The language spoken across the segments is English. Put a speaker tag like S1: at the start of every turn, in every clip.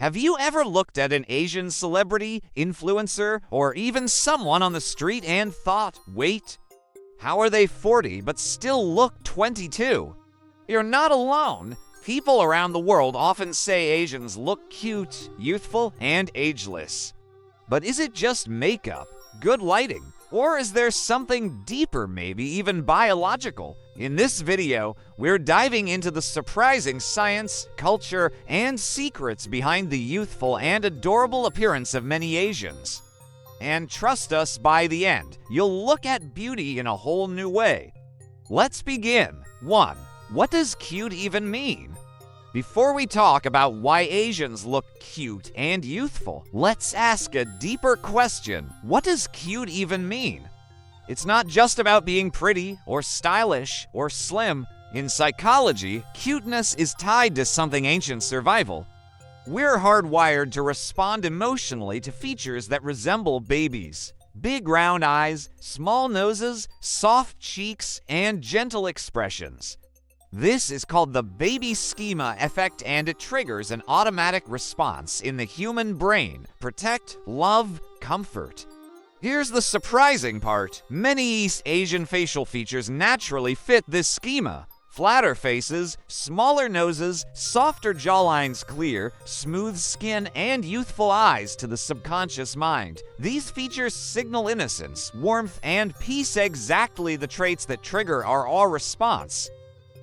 S1: Have you ever looked at an Asian celebrity, influencer, or even someone on the street and thought, wait, how are they 40 but still look 22? You're not alone. People around the world often say Asians look cute, youthful, and ageless. But is it just makeup, good lighting, or is there something deeper, maybe even biological? In this video, we're diving into the surprising science, culture, and secrets behind the youthful and adorable appearance of many Asians. And trust us, by the end, you'll look at beauty in a whole new way. Let's begin. 1. What does cute even mean? Before we talk about why Asians look cute and youthful, let's ask a deeper question. What does cute even mean? It's not just about being pretty or stylish or slim. In psychology, cuteness is tied to something ancient: survival. We're hardwired to respond emotionally to features that resemble babies. Big round eyes, small noses, soft cheeks, and gentle expressions. This is called the baby schema effect, and it triggers an automatic response in the human brain: protect, love, comfort. Here's the surprising part. Many East Asian facial features naturally fit this schema. Flatter faces, smaller noses, softer jawlines, clear, smooth skin, and youthful eyes to the subconscious mind. These features signal innocence, warmth, and peace, exactly the traits that trigger our awe response.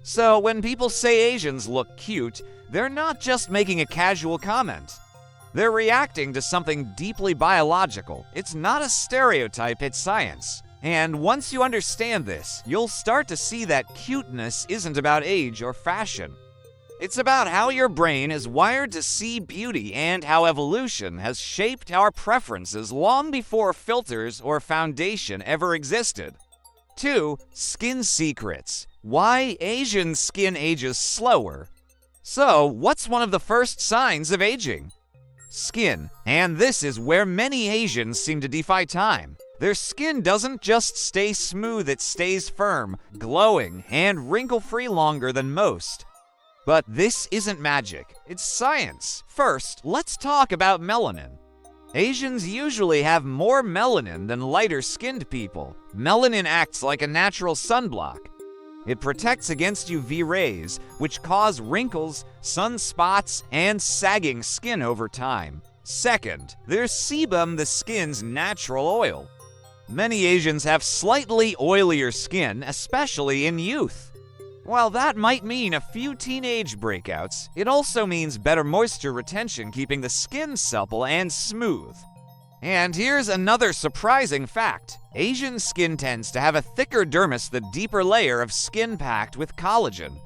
S1: So when people say Asians look cute, they're not just making a casual comment. They're reacting to something deeply biological. It's not a stereotype, it's science. And once you understand this, you'll start to see that cuteness isn't about age or fashion. It's about how your brain is wired to see beauty and how evolution has shaped our preferences long before filters or foundation ever existed. 2. Skin secrets. Why Asian skin ages slower. So, what's one of the first signs of aging? Skin. And this is where many Asians seem to defy time. Their skin doesn't just stay smooth, it stays firm, glowing, and wrinkle-free longer than most. But this isn't magic, it's science. First, let's talk about melanin. Asians usually have more melanin than lighter-skinned people. Melanin acts like a natural sunblock. It protects against UV rays, which cause wrinkles, sunspots, and sagging skin over time. Second, there's sebum, the skin's natural oil. Many Asians have slightly oilier skin, especially in youth. While that might mean a few teenage breakouts, it also means better moisture retention, keeping the skin supple and smooth. And here's another surprising fact. Asian skin tends to have a thicker dermis, the deeper layer of skin packed with collagen.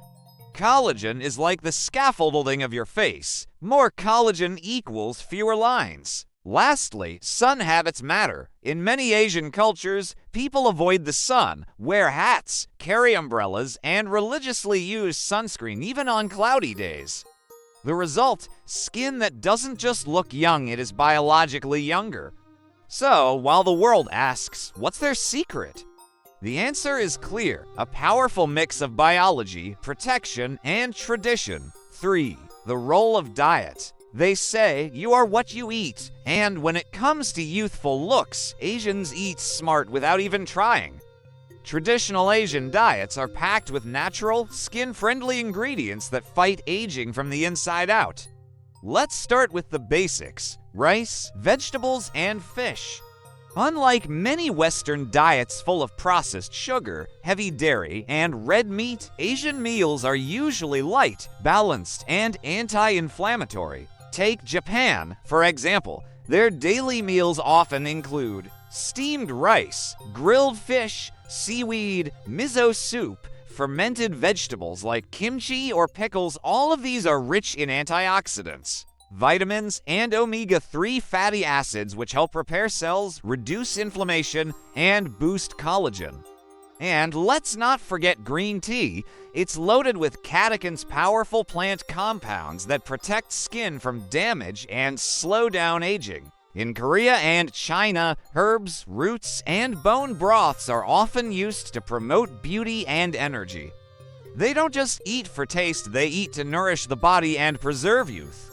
S1: Collagen is like the scaffolding of your face. More collagen equals fewer lines. Lastly, sun habits matter. In many Asian cultures, people avoid the sun, wear hats, carry umbrellas, and religiously use sunscreen even on cloudy days. The result? Skin that doesn't just look young, it is biologically younger. So, while the world asks, what's their secret? The answer is clear: a powerful mix of biology, protection, and tradition. 3. The role of diet. They say you are what you eat, and when it comes to youthful looks, Asians eat smart without even trying. Traditional Asian diets are packed with natural, skin-friendly ingredients that fight aging from the inside out. Let's start with the basics: rice, vegetables, and fish. Unlike many Western diets full of processed sugar, heavy dairy, and red meat, Asian meals are usually light, balanced, and anti-inflammatory. Take Japan, for example. Their daily meals often include steamed rice, grilled fish, seaweed, miso soup, fermented vegetables like kimchi or pickles. All of these are rich in antioxidants, vitamins, and omega-3 fatty acids, which help repair cells, reduce inflammation, and boost collagen. And let's not forget green tea. It's loaded with catechins, powerful plant compounds that protect skin from damage and slow down aging. In Korea and China, herbs, roots, and bone broths are often used to promote beauty and energy. They don't just eat for taste, they eat to nourish the body and preserve youth.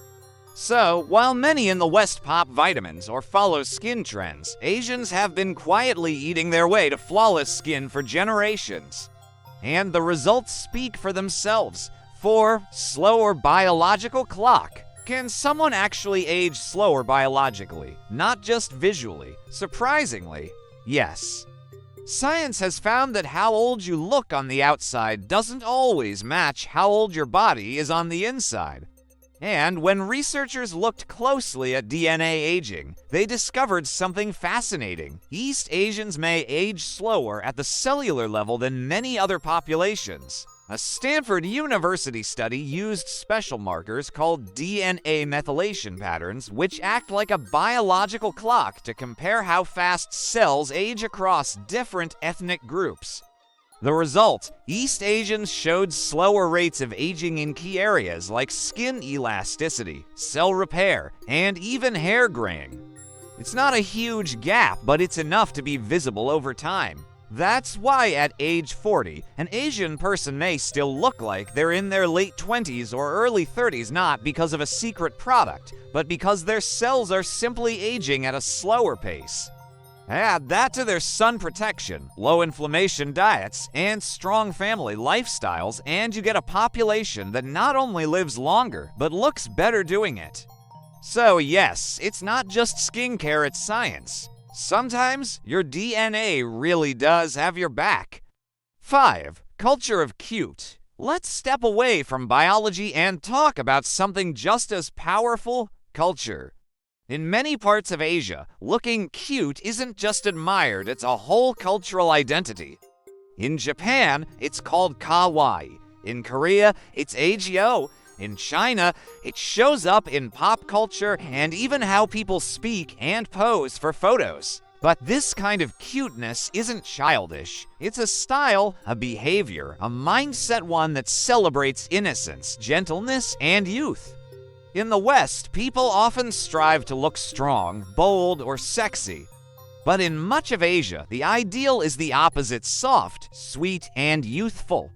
S1: So, while many in the West pop vitamins or follow skin trends, Asians have been quietly eating their way to flawless skin for generations. And the results speak for themselves. 4. Slower biological clock. Can someone actually age slower biologically, not just visually? Surprisingly, yes. Science has found that how old you look on the outside doesn't always match how old your body is on the inside. And when researchers looked closely at DNA aging, they discovered something fascinating. East Asians may age slower at the cellular level than many other populations. A Stanford University study used special markers called DNA methylation patterns, which act like a biological clock to compare how fast cells age across different ethnic groups. The result, East Asians showed slower rates of aging in key areas like skin elasticity, cell repair, and even hair graying. It's not a huge gap, but it's enough to be visible over time. That's why at age 40, an Asian person may still look like they're in their late 20s or early 30s, not because of a secret product, but because their cells are simply aging at a slower pace. Add that to their sun protection, low inflammation diets, and strong family lifestyles, and you get a population that not only lives longer, but looks better doing it. So yes, it's not just skincare, it's science. Sometimes your DNA really does have your back. 5. Culture of cute. Let's step away from biology and talk about something just as powerful: culture. In many parts of Asia, looking cute isn't just admired, it's a whole cultural identity. In Japan, it's called kawaii. In Korea, it's agyo. In China, it shows up in pop culture and even how people speak and pose for photos. But this kind of cuteness isn't childish. It's a style, a behavior, a mindset, one that celebrates innocence, gentleness, and youth. In the West, people often strive to look strong, bold, or sexy. But in much of Asia, the ideal is the opposite: soft, sweet, and youthful.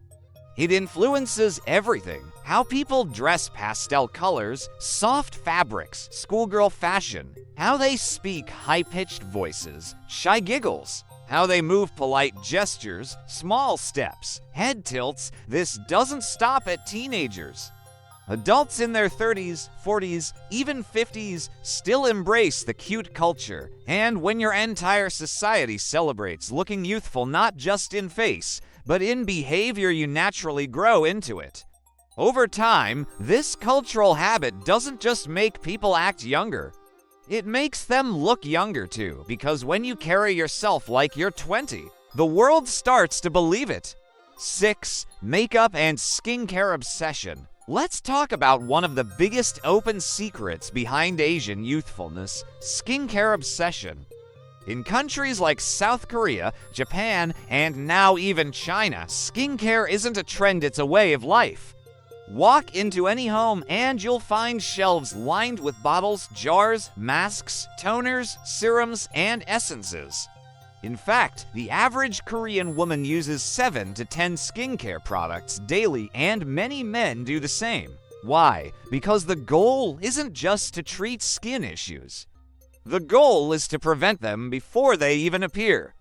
S1: It influences everything: how people dress, pastel colors, soft fabrics, schoolgirl fashion, how they speak, high-pitched voices, shy giggles, how they move, polite gestures, small steps, head tilts. This doesn't stop at teenagers. Adults in their 30s, 40s, even 50s still embrace the cute culture. And when your entire society celebrates looking youthful not just in face, but in behavior, you naturally grow into it. Over time, this cultural habit doesn't just make people act younger. It makes them look younger too, because when you carry yourself like you're 20, the world starts to believe it. 6. Makeup and skincare obsession. Let's talk about one of the biggest open secrets behind Asian youthfulness: skincare obsession. In countries like South Korea, Japan, and now even China, skincare isn't a trend, it's a way of life. Walk into any home and you'll find shelves lined with bottles, jars, masks, toners, serums, and essences. In fact, the average Korean woman uses 7 to 10 skincare products daily, and many men do the same. Why? Because the goal isn't just to treat skin issues. The goal is to prevent them before they even appear.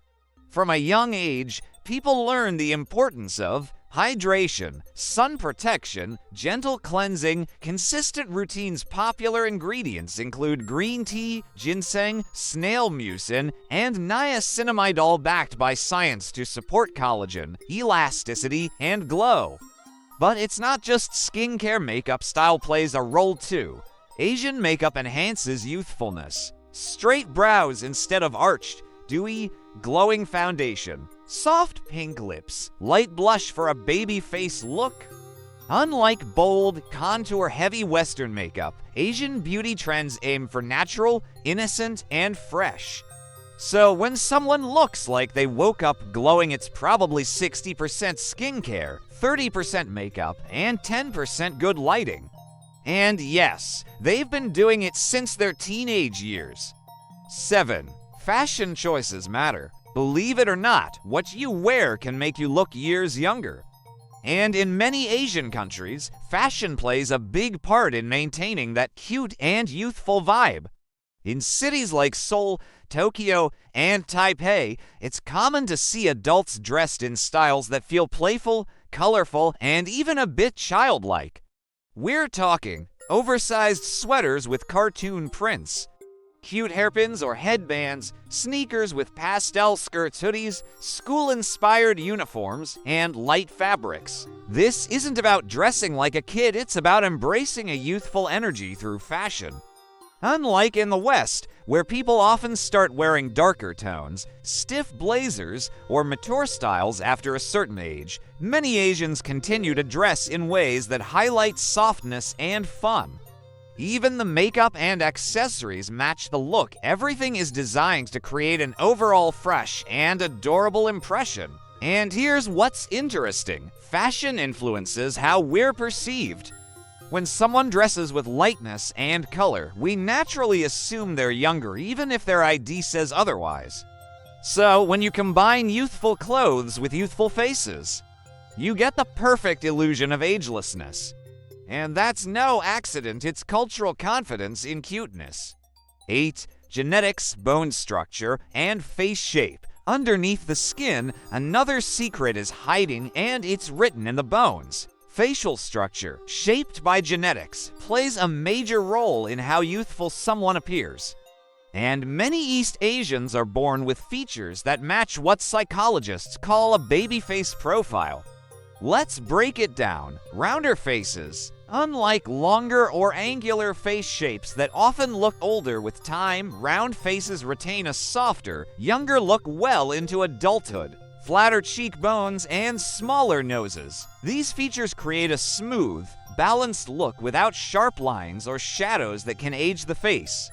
S1: From a young age, people learn the importance of hydration, sun protection, gentle cleansing, consistent routines. Popular ingredients include green tea, ginseng, snail mucin, and niacinamide, all backed by science to support collagen, elasticity, and glow. But it's not just skincare. Makeup style plays a role too. Asian makeup enhances youthfulness. Straight brows instead of arched, dewy, glowing foundation, soft pink lips, light blush for a baby face look. Unlike bold, contour-heavy Western makeup, Asian beauty trends aim for natural, innocent, and fresh. So when someone looks like they woke up glowing, it's probably 60% skincare, 30% makeup, and 10% good lighting. And yes, they've been doing it since their teenage years. 7. Fashion choices matter. Believe it or not, what you wear can make you look years younger. And in many Asian countries, fashion plays a big part in maintaining that cute and youthful vibe. In cities like Seoul, Tokyo, and Taipei, it's common to see adults dressed in styles that feel playful, colorful, and even a bit childlike. We're talking oversized sweaters with cartoon prints, cute hairpins or headbands, sneakers with pastel skirts, hoodies, school-inspired uniforms, and light fabrics. This isn't about dressing like a kid, it's about embracing a youthful energy through fashion. Unlike in the West, where people often start wearing darker tones, stiff blazers, or mature styles after a certain age, many Asians continue to dress in ways that highlight softness and fun. Even the makeup and accessories match the look. Everything is designed to create an overall fresh and adorable impression. And here's what's interesting: fashion influences how we're perceived. When someone dresses with lightness and color, we naturally assume they're younger, even if their ID says otherwise. So, when you combine youthful clothes with youthful faces, you get the perfect illusion of agelessness. And that's no accident, it's cultural confidence in cuteness. 8. Genetics, bone structure, and face shape. Underneath the skin, another secret is hiding, and it's written in the bones. Facial structure, shaped by genetics, plays a major role in how youthful someone appears. And many East Asians are born with features that match what psychologists call a baby face profile. Let's break it down. Rounder faces. Unlike longer or angular face shapes that often look older with time, round faces retain a softer, younger look well into adulthood. Flatter cheekbones and smaller noses. These features create a smooth, balanced look without sharp lines or shadows that can age the face.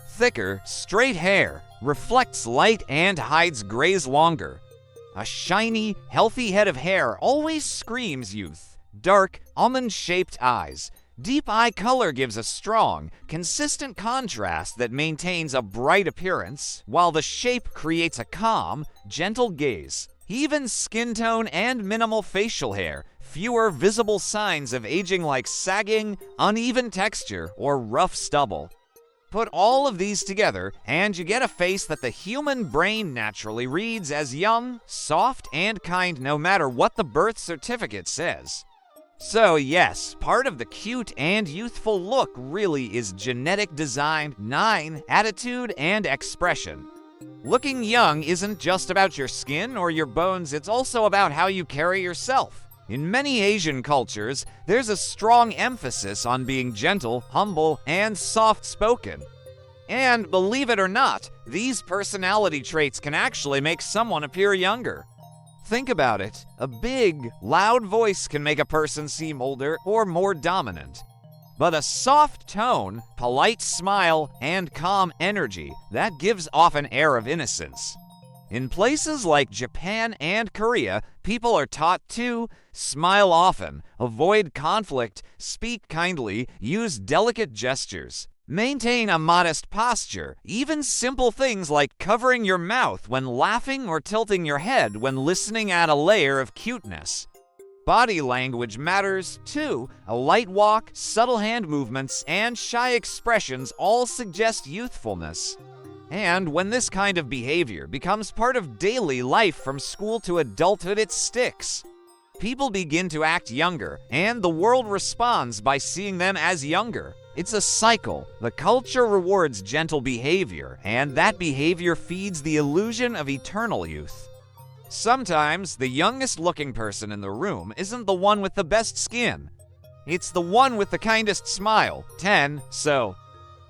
S1: Thicker, straight hair reflects light and hides grays longer. A shiny, healthy head of hair always screams youth. Dark, almond-shaped eyes. Deep eye color gives a strong, consistent contrast that maintains a bright appearance, while the shape creates a calm, gentle gaze. Even skin tone and minimal facial hair, fewer visible signs of aging like sagging, uneven texture, or rough stubble. Put all of these together, and you get a face that the human brain naturally reads as young, soft, and kind no matter what the birth certificate says. So yes, part of the cute and youthful look really is genetic design, 9, attitude, and expression. Looking young isn't just about your skin or your bones, it's also about how you carry yourself. In many Asian cultures, there's a strong emphasis on being gentle, humble, and soft-spoken. And believe it or not, these personality traits can actually make someone appear younger. Think about it. A big, loud voice can make a person seem older or more dominant. But a soft tone, polite smile, and calm energy, that gives off an air of innocence. In places like Japan and Korea, people are taught to smile often, avoid conflict, speak kindly, use delicate gestures, maintain a modest posture. Even simple things like covering your mouth when laughing or tilting your head when listening add a layer of cuteness. Body language matters too. A light walk, subtle hand movements, and shy expressions all suggest youthfulness. And when this kind of behavior becomes part of daily life from school to adulthood, it sticks. People begin to act younger, and the world responds by seeing them as younger. It's a cycle. The culture rewards gentle behavior, and that behavior feeds the illusion of eternal youth. Sometimes, the youngest looking person in the room isn't the one with the best skin. It's the one with the kindest smile. 10. So,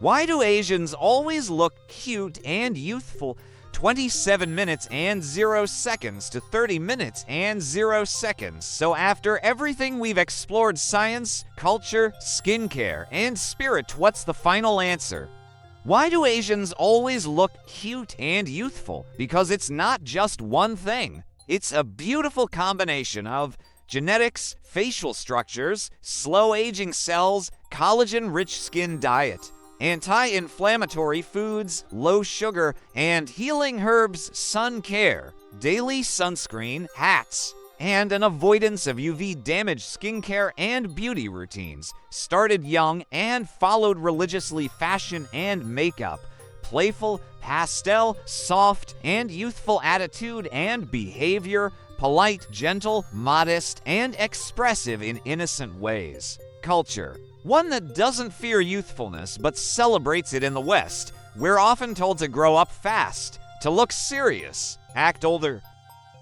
S1: why do Asians always look cute and youthful 27 minutes and 0 seconds to 30 minutes and 0 seconds? So after everything we've explored, science, culture, skincare, and spirit, what's the final answer? Why do Asians always look cute and youthful? Because it's not just one thing. It's a beautiful combination of genetics, facial structures, slow aging cells, collagen-rich skin diet, anti-inflammatory foods, low sugar, and healing herbs, sun care, daily sunscreen, hats, and an avoidance of UV-damaged skincare and beauty routines. Started young and followed religiously fashion and makeup. Playful, pastel, soft, and youthful attitude and behavior. Polite, gentle, modest, and expressive in innocent ways. Culture. One that doesn't fear youthfulness but celebrates it in the West. We're often told to grow up fast, to look serious, act older.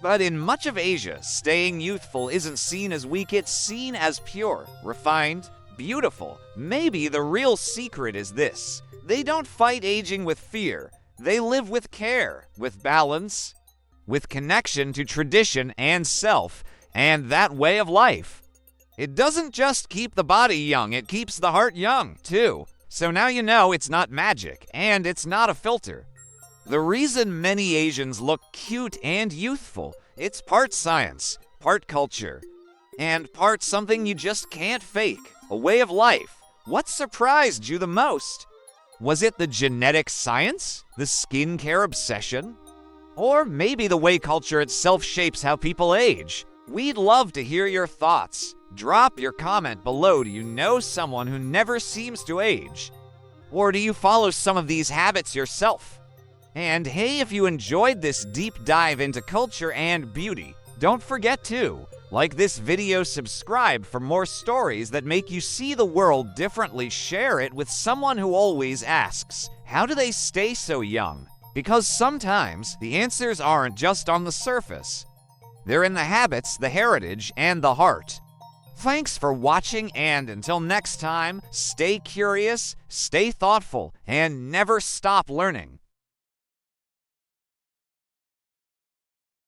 S1: But in much of Asia, staying youthful isn't seen as weak, it's seen as pure, refined, beautiful. Maybe the real secret is this: they don't fight aging with fear. They live with care, with balance, with connection to tradition and self, and that way of life. It doesn't just keep the body young, it keeps the heart young, too. So now you know it's not magic, and it's not a filter. The reason many Asians look cute and youthful, it's part science, part culture, and part something you just can't fake, a way of life. What surprised you the most? Was it the genetic science? The skincare obsession? Or maybe the way culture itself shapes how people age? We'd love to hear your thoughts. Drop your comment below. Do you know someone who never seems to age? Or do you follow some of these habits yourself? And hey, if you enjoyed this deep dive into culture and beauty, don't forget to like this video, subscribe for more stories that make you see the world differently, share it with someone who always asks, how do they stay so young? Because sometimes the answers aren't just on the surface. They're in the habits, the heritage, and the heart. Thanks for watching, and until next time, stay curious, stay thoughtful, and never stop learning.